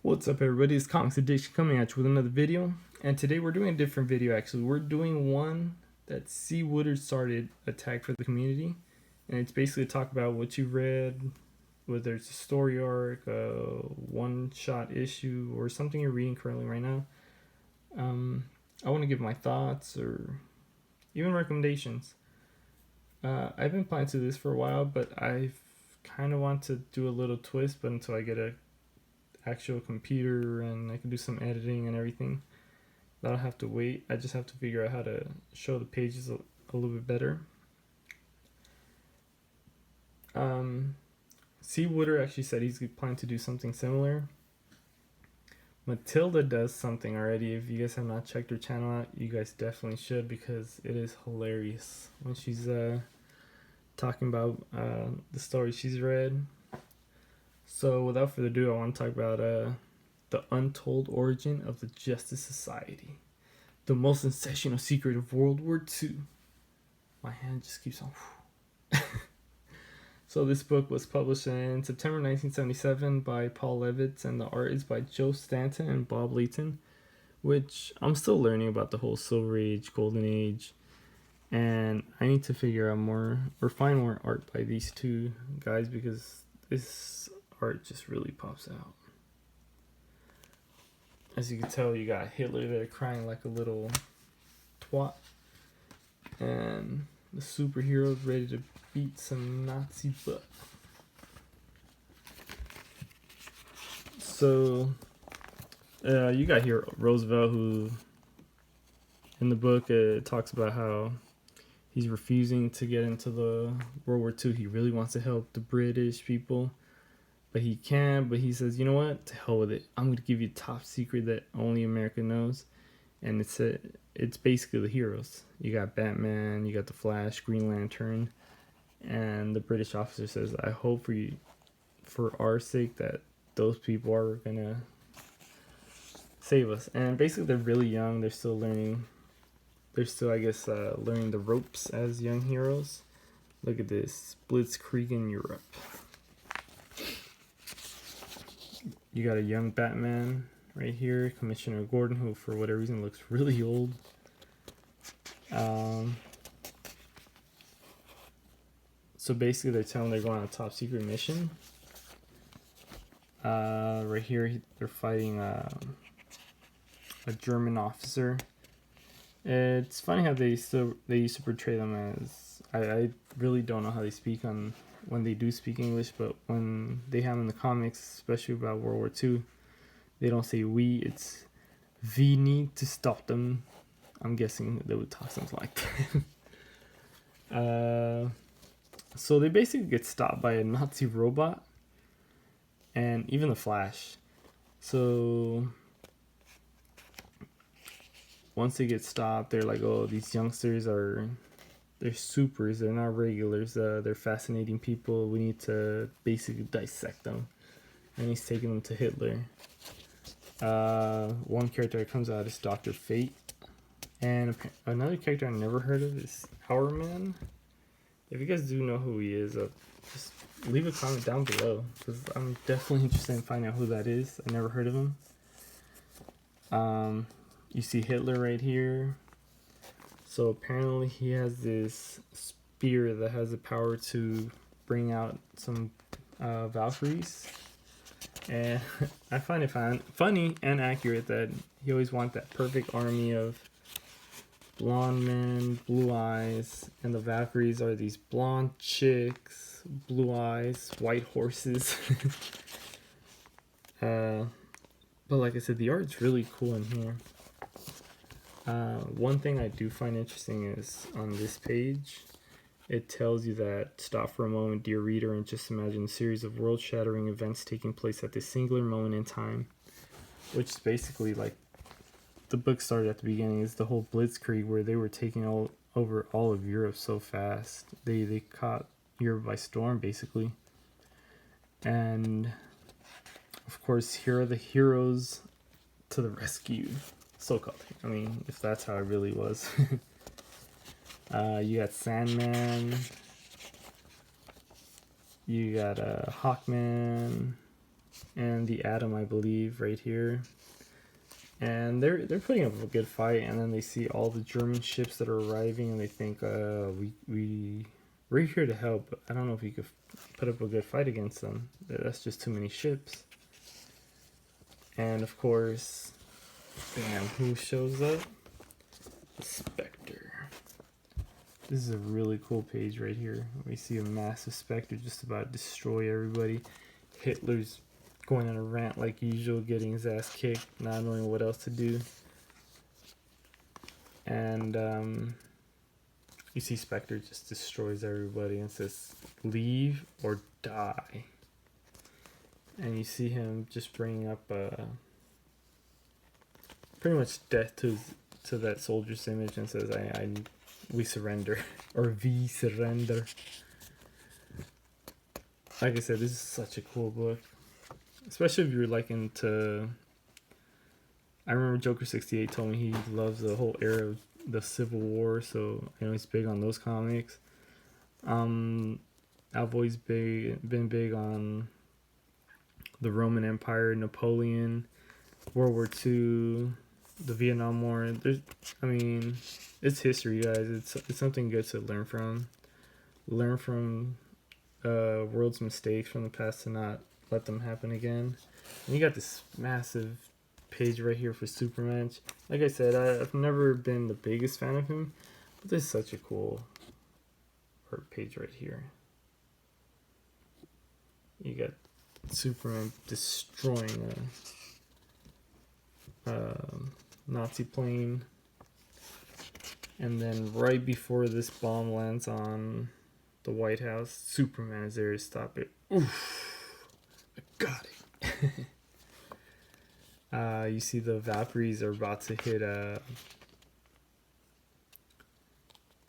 What's up everybody, it's Comics Addiction coming at you with another video, and today we're doing a different video actually. We're doing one that Cwoodard started a tag for the community, and it's basically talk about what you read, whether it's a story arc, a one-shot issue, or something you're reading currently right now. I want to give my thoughts or even recommendations. I've been planning to do this for a while, but I kind of want to do a little twist, but until I get a actual computer and I can do some editing and everything, that'll have to wait. I just have to figure out how to show the pages a little bit better. Cwoodard actually said he's planning to do something similar. Matilda does something already. If you guys have not checked her channel out, you guys definitely should, because it is hilarious when she's talking about the stories she's read. So without further ado, I want to talk about the untold origin of the Justice Society, the most sensational secret of World War II. My hand just keeps on. So this book was published in September 1977 by Paul Levitz, and the art is by Joe Stanton and Bob Layton, which I'm still learning about the whole Silver Age, Golden Age, and I need to figure out more or find more art by these two guys, because this art just really pops out. As you can tell, you got Hitler there crying like a little twat, and the superheroes ready to beat some Nazi butt. So you got here Roosevelt, who in the book talks about how he's refusing to get into the World War II. He really wants to help the British people, but he can't. But he says, you know what, to hell with it, I'm going to give you a top secret that only America knows. And it's basically the heroes. You got Batman, you got the Flash, Green Lantern, and the British officer says, I hope for our sake that those people are gonna save us. And basically they're really young, they're still learning, I guess, learning the ropes as young heroes. Look at this, Blitzkrieg in Europe. You got a young Batman right here, Commissioner Gordon, who for whatever reason looks really old. So basically they're telling they're going on a top secret mission. Right here they're fighting a German officer. It's funny how they used to portray them as, I really don't know how they speak on when they do speak English, but when they have in the comics, especially about World War II, they don't say we, it's we need to stop them. I'm guessing they would talk something like that. So they basically get stopped by a Nazi robot and even the Flash. So once they get stopped, they're like, oh, these youngsters they're supers, they're not regulars, they're fascinating people, we need to basically dissect them. And he's taking them to Hitler. One character that comes out is Dr. Fate. And another character I never heard of is Our Man. If you guys do know who he is, just leave a comment down below, because I'm definitely interested in finding out who that is. I never heard of him. You see Hitler right here. So apparently he has this spear that has the power to bring out some Valkyries. And I find it funny and accurate that he always wants that perfect army of blonde men, blue eyes, and the Valkyries are these blonde chicks, blue eyes, white horses. But like I said, the art's really cool in here. One thing I do find interesting is on this page, it tells you that stop for a moment, dear reader, and just imagine a series of world-shattering events taking place at this singular moment in time, which is basically like the book started at the beginning, is the whole Blitzkrieg, where they were taking over all of Europe so fast. They caught Europe by storm, basically. And of course, here are the heroes to the rescue, so-called. I mean, if that's how it really was. You got Sandman, you got Hawkman, and the Atom, I believe, right here. And they're putting up a good fight, and then they see all the German ships that are arriving, and they think, we're here to help. I don't know if you could put up a good fight against them. That's just too many ships. And of course, bam, who shows up? The Spectre. This is a really cool page right here. We see a massive Spectre just about destroy everybody. Hitler's going on a rant like usual, getting his ass kicked, not knowing what else to do. And you see Spectre just destroys everybody and says, leave or die. And you see him just bringing up pretty much death to that soldier's image and says, we surrender, or we surrender. Like I said, this is such a cool book, especially if you're like into. I remember Joker68 told me he loves the whole era of the Civil War, so I know he's big on those comics. I've always been big on the Roman Empire, Napoleon, World War II, the Vietnam War. It's history, guys. It's something good to learn from. Learn from world's mistakes from the past to not let them happen again. And you got this massive page right here for Superman. Like I said, I've never been the biggest fan of him, but this is such a cool art page right here. You got Superman destroying a Nazi plane, and then right before this bomb lands on the White House, Superman is there to stop it. Oof, I got it. You see the Valkyries are about to hit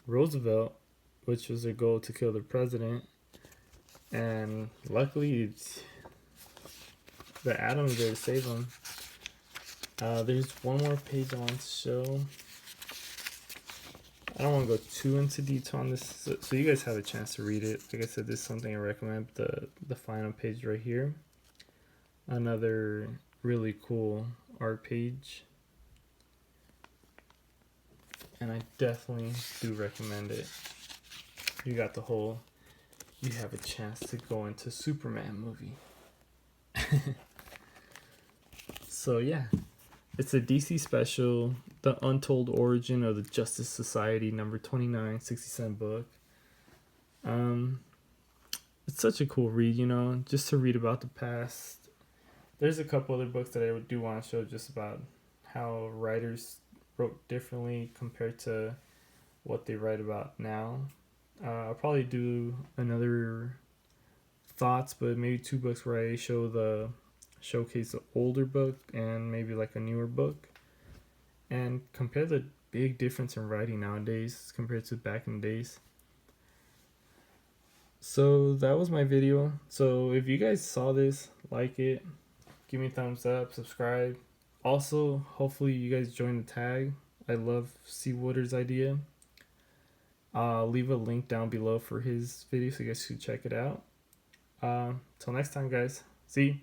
Roosevelt, which was their goal to kill the president, and luckily the Atom's there to save him. There's one more page I want to show. I don't want to go too into detail on this, so you guys have a chance to read it. Like I said, this is something I recommend. The final page right here, another really cool art page, and I definitely do recommend it. You got you have a chance to go into Superman movie. So yeah, it's a DC special, The Untold Origin of the Justice Society, number 29, 60-cent book. It's such a cool read, just to read about the past. There's a couple other books that I do want to show just about how writers wrote differently compared to what they write about now. I'll probably do another thoughts, but maybe 2 books where I showcase the older book and maybe like a newer book, and compare the big difference in writing nowadays compared to back in the days. So that was my video. So if you guys saw this, like it, give me a thumbs up, subscribe. Also, hopefully you guys join the tag. I love Cwoodard's idea. Leave a link down below for his video so you guys should check it out. Till next time, guys. See you.